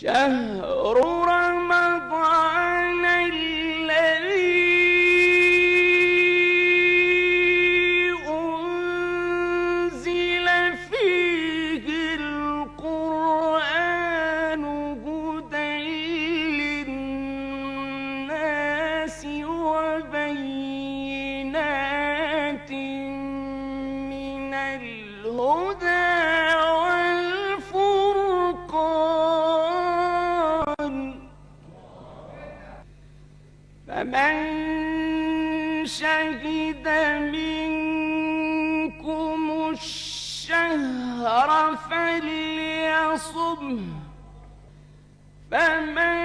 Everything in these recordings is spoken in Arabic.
شهر رمضان الذي أنزل فيه القرآن هدى للناس وبينات من الهدى فمن شهد منكم الشهر فليصمه فمن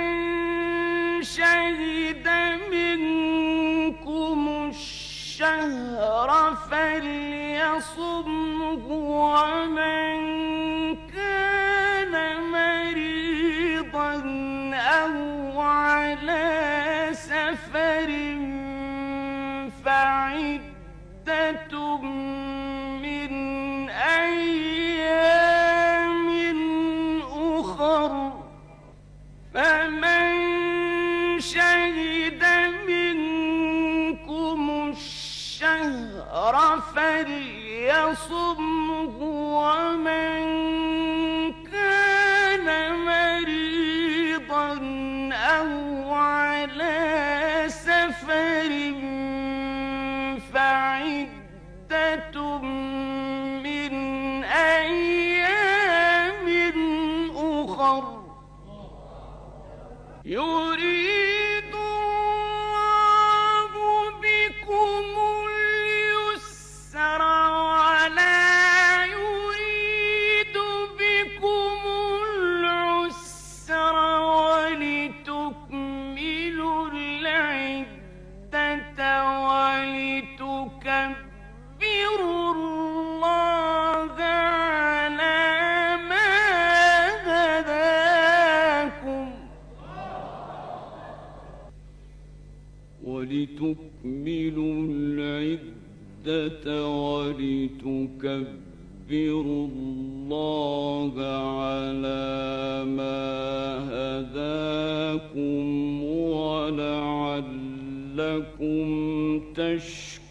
شهد منكم الشهر فليصمه ومن كان مريضا أو على سفر فعدة من أيام أخر فمن شهد منكم الشهر فليصمه ومن كان مريضا أو على سفر فعدة من أيام أخر يريد الله بكم اليسر ولا يريد بكم العسر ولتكملوا العدة ولتكبروا الله على ما هداكم ولتكملوا العدة ولتكبروا الله على ما هداكم ولعلكم تشكرون